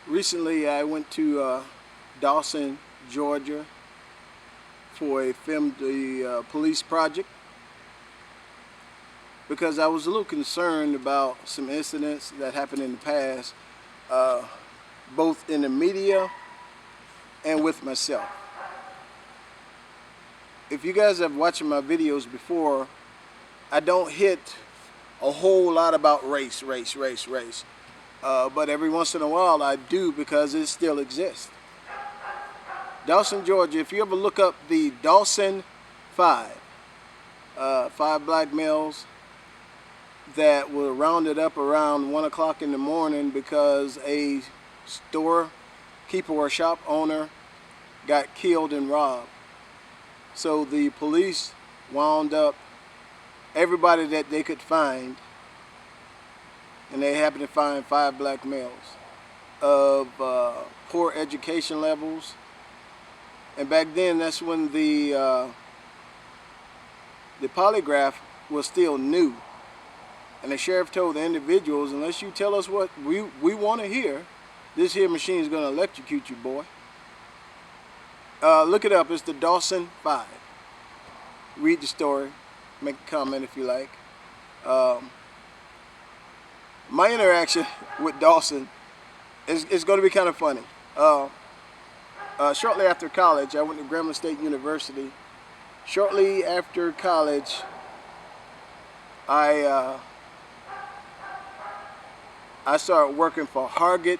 Recently, I went to Dawson, Georgia for a film the police project because I was a little concerned about some incidents that happened in the past, uh, both in the media and with myself. If you guys have watched my videos before, I don't hit a whole lot about race. But every once in a while I do because it still exists. Dawson, Georgia, if you ever look up the Dawson 5, 5 black males that were rounded up around 1 o'clock in the morning because a storekeeper or shop owner got killed and robbed. So the police wound up everybody that they could find, and they happened to find 5 black males of poor education levels. And back then, that's when the polygraph was still new. And the sheriff told the individuals, unless you tell us what we want to hear, this here machine is going to electrocute you, boy. Look it up. It's the Dawson 5. Read the story. Make a comment if you like. My interaction with Dawson is going to be kind of funny. Shortly after college, I went to Grambling State University. Shortly after college, I started working for Hargett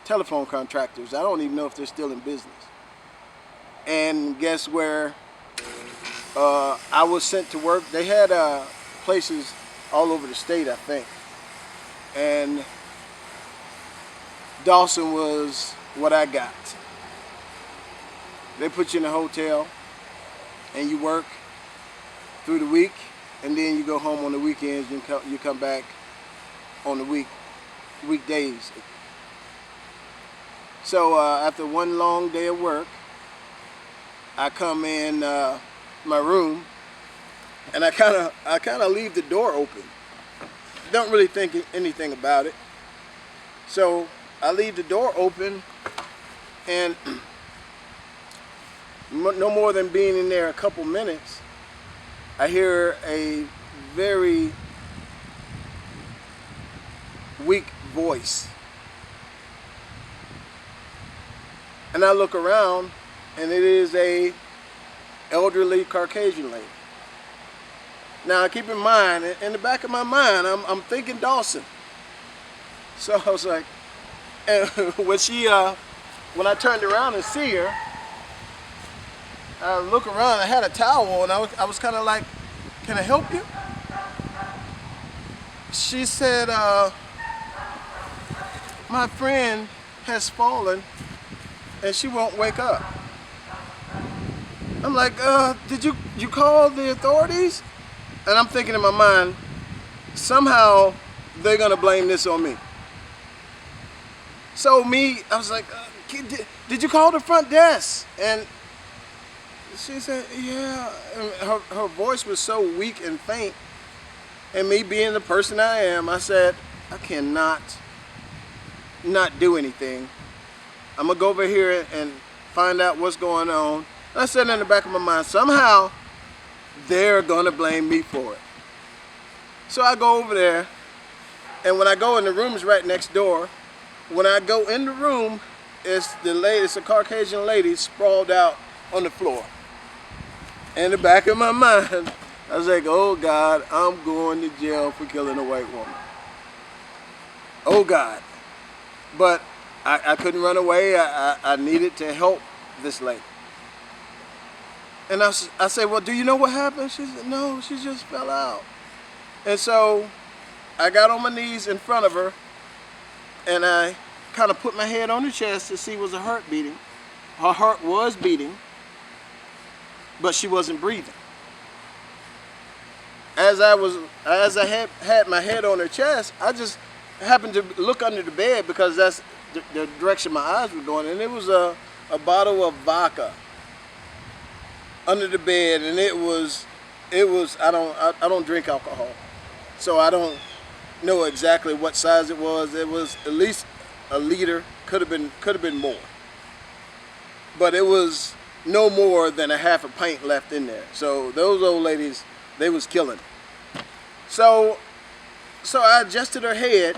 telephone contractors. I don't even know if they're still in business. And guess where I was sent to work? They had places all over the state, I think. And Dawson was what I got. They put you in a hotel and you work through the week, and then you go home on the weekends and you come back on the weekdays. So after one long day of work, I come in my room and I kind of leave the door open. Don't really think anything about it. So I leave the door open, and no more than being in there a couple minutes, I hear a very weak voice. And I look around, and it is a elderly Caucasian lady. Now keep in mind, in the back of my mind, I'm thinking Dawson. So I was like, and when I turned around and see her, I look around, I had a towel, and I was kind of like, can I help you? She said, my friend has fallen and she won't wake up. I'm like, did you call the authorities? And I'm thinking in my mind, somehow they're gonna blame this on me. So I was like, did you call the front desk? And she said, yeah. And her voice was so weak and faint. And me being the person I am, I said, I cannot not do anything. I'm gonna go over here and find out what's going on. And I said in the back of my mind, somehow they're gonna blame me for it. So I go over there, and when I go in the room is right next door. When I go in the room, it's a Caucasian lady sprawled out on the floor. In the back of my mind, I was like, oh God, I'm going to jail for killing a white woman. Oh God. But I couldn't run away. I needed to help this lady. And I said, well, do you know what happened? She said, no, she just fell out. And so I got on my knees in front of her, and I kind of put my head on her chest to see was her heart beating. Her heart was beating, but she wasn't breathing. As I had my head on her chest, I just happened to look under the bed because that's the direction my eyes were going, and it was a bottle of vodka under the bed, and it was I don't drink alcohol, so I don't know exactly what size it was. It was at least a liter Could have been more. But it was no more than a half a pint left in there. So those old ladies, they was killing. So I adjusted her head.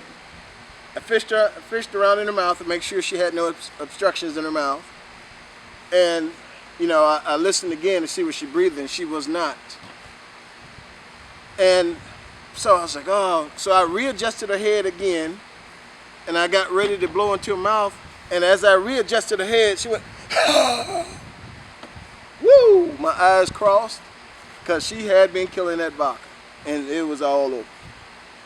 I fished around in her mouth to make sure she had no obstructions in her mouth. And, I listened again to see was she breathing. She was not. And so I was like, oh. So I readjusted her head again, and I got ready to blow into her mouth. And as I readjusted her head, she went, woo! My eyes crossed, because she had been killing that vodka, and it was all over.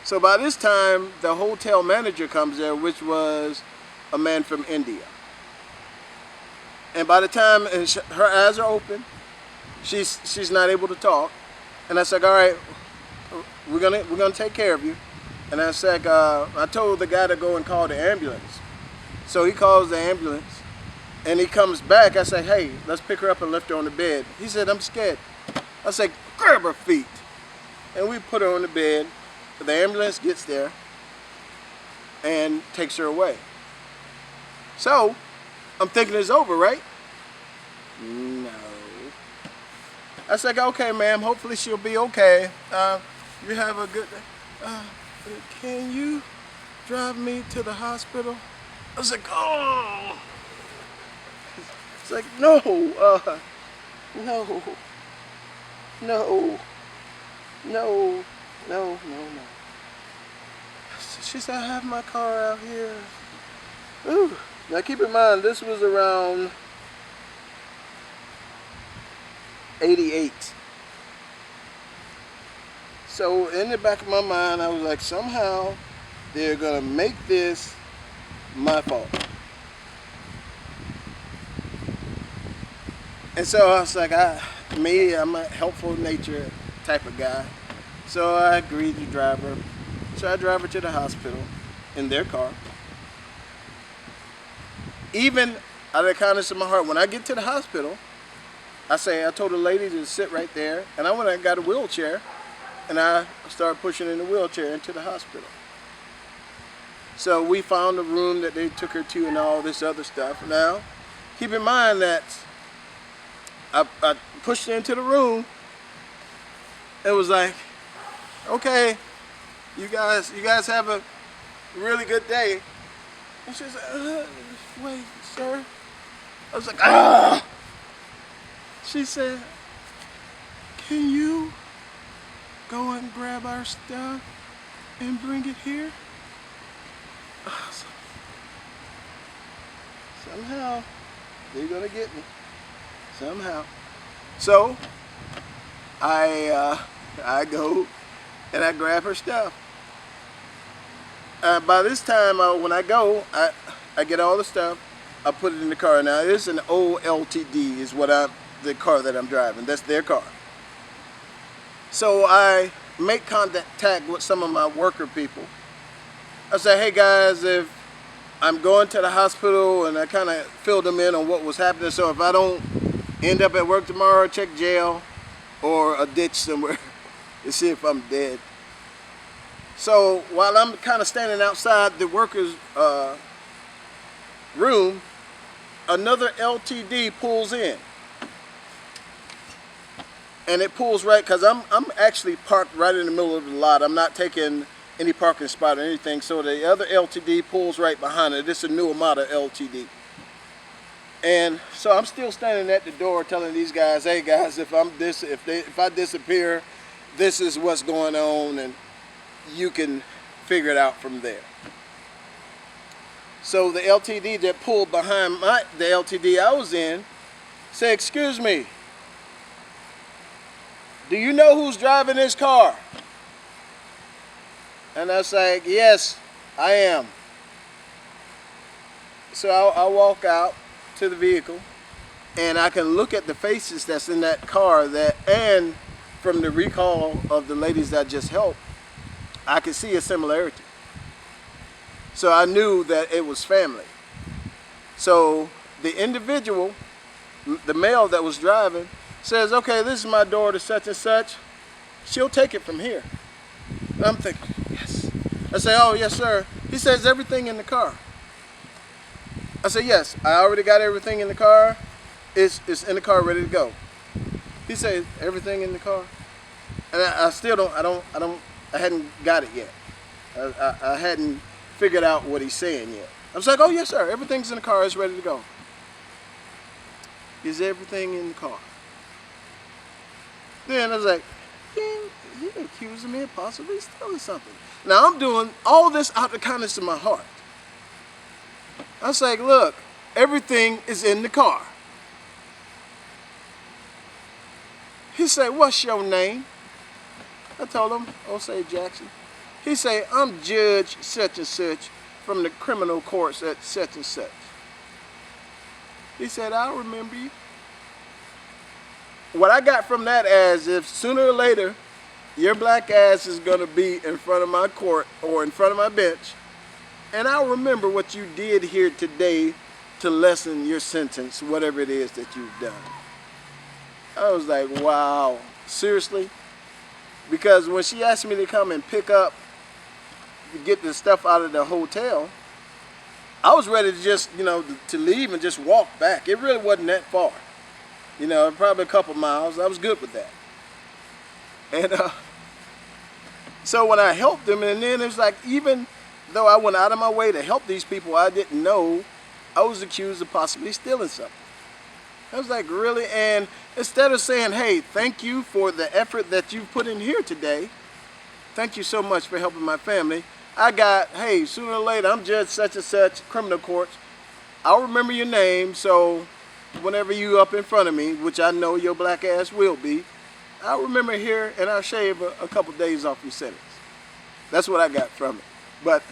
So by this time, the hotel manager comes there, which was a man from India. And by the time her eyes are open, she's not able to talk. And I said, all right, we're gonna take care of you. And I said, I told the guy to go and call the ambulance. So he calls the ambulance, and he comes back. I say, hey, let's pick her up and lift her on the bed. He said, I'm scared. I said, grab her feet. And we put her on the bed. The ambulance gets there and takes her away. So I'm thinking it's over, right? No. I said, okay, ma'am, hopefully she'll be okay. You have a good day. Can you drive me to the hospital? I was like, oh. It's like, no, no. She said, I have my car out here. Ooh. Now keep in mind, this was around 88. So in the back of my mind, I was like, somehow they're gonna make this my fault. And so I was like, I'm a helpful nature type of guy. So I agreed to drive her. So I drive her to the hospital in their car. Even out of the kindness of my heart, when I get to the hospital, I told the lady to sit right there, and I went and got a wheelchair, and I started pushing in the wheelchair into the hospital. So we found the room that they took her to and all this other stuff. Now, keep in mind that I pushed her into the room. It was like, okay, you guys have a really good day. And she said, wait, sir. I was like, ah. She said, can you go and grab our stuff and bring it here? Somehow, they're gonna get me. Somehow. So, I go and I grab her stuff. By this time, when I go, I get all the stuff, I put it in the car. Now, it's an old LTD is the car that I'm driving. That's their car. So I make contact with some of my worker people. I say, hey guys, if I'm going to the hospital, and I kind of filled them in on what was happening. So if I don't end up at work tomorrow, check jail or a ditch somewhere to see if I'm dead. So while I'm kind of standing outside the workers' room, another LTD pulls in. And it pulls right, because I'm actually parked right in the middle of the lot. I'm not taking any parking spot or anything. So the other LTD pulls right behind it. This is a new model LTD. And so I'm still standing at the door telling these guys, hey guys, if I disappear, this is what's going on, and you can figure it out from there. So the LTD that pulled behind the LTD I was in said, excuse me, do you know who's driving this car? And I was like, yes, I am. So I walk out to the vehicle, and I can look at the faces that's in that car, and from the recall of the ladies that just helped, I could see a similarity. So I knew that it was family. So the individual, the male that was driving, says, okay, this is my daughter such and such. She'll take it from here. And I'm thinking, yes. I say, oh, yes, sir. He says everything in the car. I said, yes, I already got everything in the car. It's in the car ready to go. He said, everything in the car? And I still I hadn't got it yet. I hadn't figured out what he's saying yet. I was like, oh yes sir, everything's in the car, it's ready to go. Is everything in the car? Then I was like, you're accusing me of possibly stealing something. Now I'm doing all this out of the kindness of my heart. I was like, look, everything is in the car. He said, what's your name? I told him, Osei Jackson. He said, I'm Judge such and such from the criminal courts at such and such. He said, I'll remember you. What I got from that as if sooner or later, your black ass is gonna be in front of my court or in front of my bench, and I'll remember what you did here today to lessen your sentence, whatever it is that you've done. I was like, wow, seriously? Because when she asked me to come and pick up, get the stuff out of the hotel, I was ready to just, to leave and just walk back. It really wasn't that far. Probably a couple miles. I was good with that. And so when I helped them, and then it was like, even though I went out of my way to help these people I didn't know, I was accused of possibly stealing something. I was like, really? And instead of saying, hey, thank you for the effort that you've put in here today, thank you so much for helping my family, I got, hey, sooner or later, I'm Judge such and such, criminal courts. I'll remember your name, so whenever you up in front of me, which I know your black ass will be, I'll remember here and I'll shave a couple days off your sentence. That's what I got from it. But,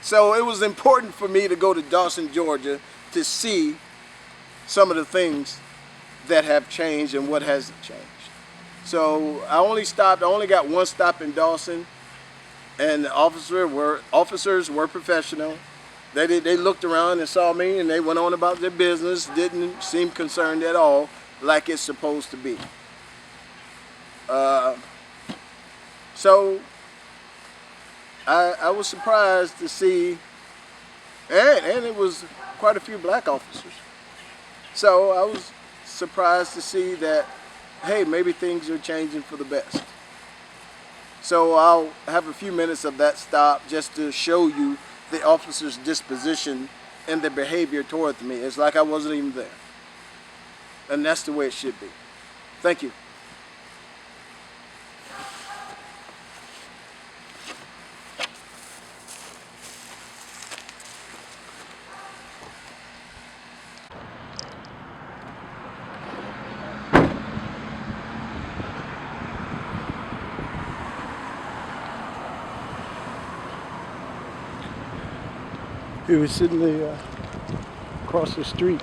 so it was important for me to go to Dawson, Georgia to see some of the things that have changed and what hasn't changed. So I only got one stop in Dawson, and the officers were professional. They looked around and saw me, and they went on about their business, didn't seem concerned at all, like it's supposed to be. So I was surprised to see, and it was quite a few black officers. So I was surprised to see that, hey, maybe things are changing for the best. So I'll have a few minutes of that stop just to show you the officer's disposition and their behavior toward me. It's like I wasn't even there. And that's the way it should be. Thank you. He was sitting there across the street.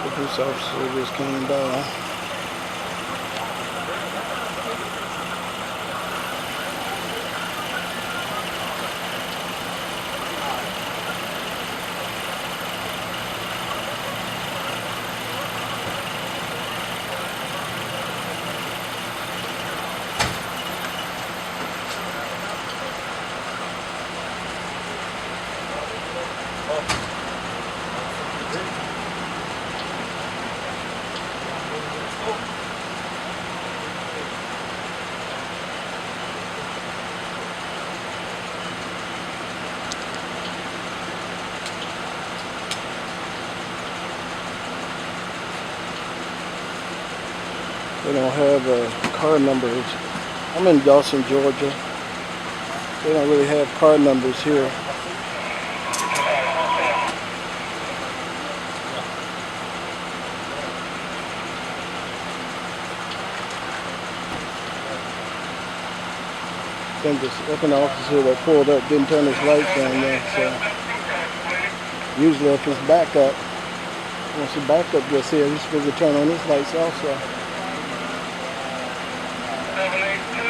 The police officer just came by. They don't have car numbers. I'm in Dawson, Georgia. They don't really have car numbers here. I think the second officer that pulled up didn't turn his lights on there, so usually if it's backup, once the backup gets here, he's supposed to turn on his lights also. 782,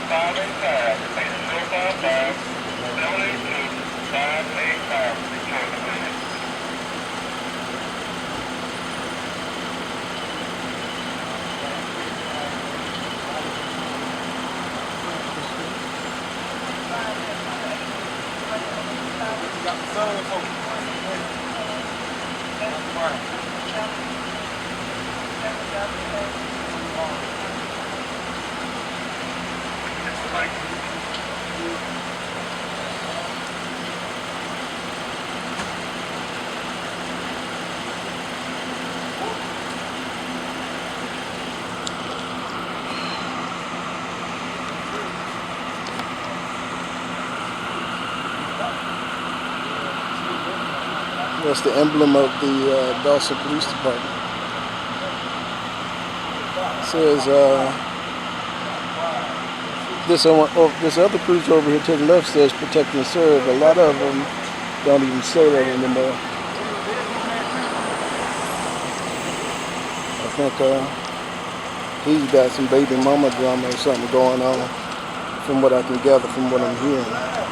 585, 782, 585, That's the emblem of the Dawson Police Department. It says this other cruiser over here to the left says protect and serve. A lot of them don't even say that anymore. I think he's got some baby mama drama or something going on, from what I can gather from what I'm hearing.